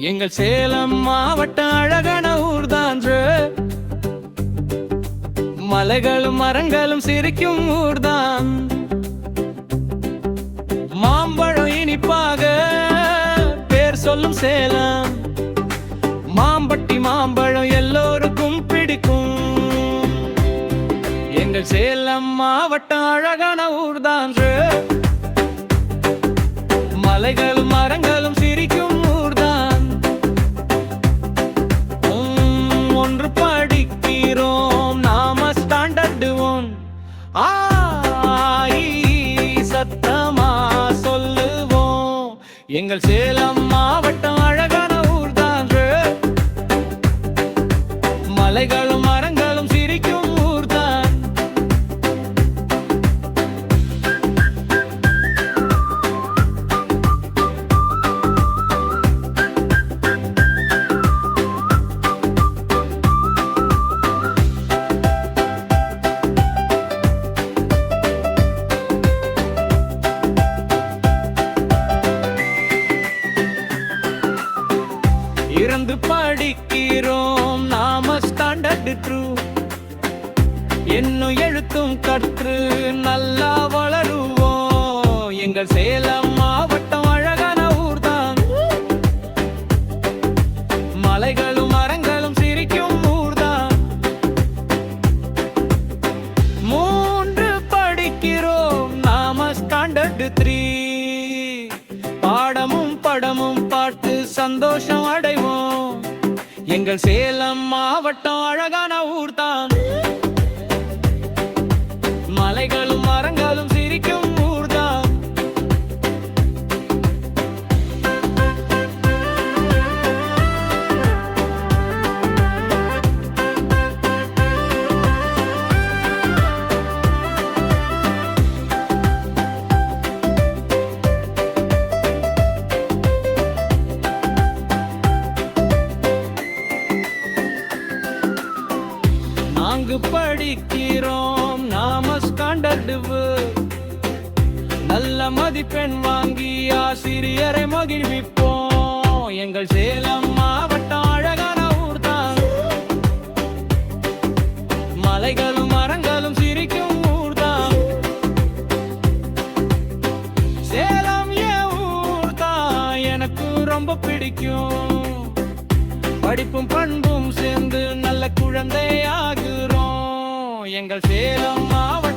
எங்கள் சேலம் மாவட்டம் அழகான ஊர்தான். மலைகளும் மரங்களும் சிரிக்கும் ஊர்தான். மாம்பழம் இனிப்பாக பேர் சொல்லும் சேலம். மாம்பட்டி மாம்பழம் எல்லோருக்கும் பிடிக்கும். எங்கள் சேலம் மாவட்டம் அழகான ஊர்தான். மலைகளும் மரங்களும் சிரிக்கும் ஊர்தான். ஒன்று படிக்கிறோம் நாம ஸ்டாண்டர்ட் ஒன். சத்தமா சொல்லுவோம். எங்கள் சேலம் மாவட்டம் அழகான ஊர்தான். மலைகளும் மரங்களும் சிரிக்கும் ஊர்தான். இருந்து படிக்கிறோம் நாம ஸ்டாண்டர்ட் ட்ரூ. என்னும் எழுத்தும் கற்று நல்லா வளருவோம். எங்கள் சேலம் மாவட்டம் அழகான ஊர்தான். மலைகளும் மரங்களும் சிரிக்கும் ஊர்தான். 3 படிக்கிறோம் நாம ஸ்டாண்டர்ட் 3. பாடமும் படமும் பார்த்து சந்தோஷம் அடைவோம். எங்கள் சேலம் மாவட்டம் அழகான ஊர்தான். மலைகளும் மரங்களும் சிரிக்கும் ஊர்தான். நாங்கு படிக்கிறோம் நாம ஸ்டாண்டர்ட். நல்ல மதிப்பெண் வாங்கி ஆசிரியரை மகிழ்விப்போம். எங்கள் சேலம் மாவட்டம் அழகான ஊர்தான். மலைகளும் மரங்களும் சிரிக்கும் ஊர்தான். சேலம் என் ஊர்தான், எனக்கு ரொம்ப பிடிக்கும். படிப்பும் பண்பும் சேர்ந்து நல்ல குழந்தையாகிறோம். எங்கள் சேலம் மாவட்டம்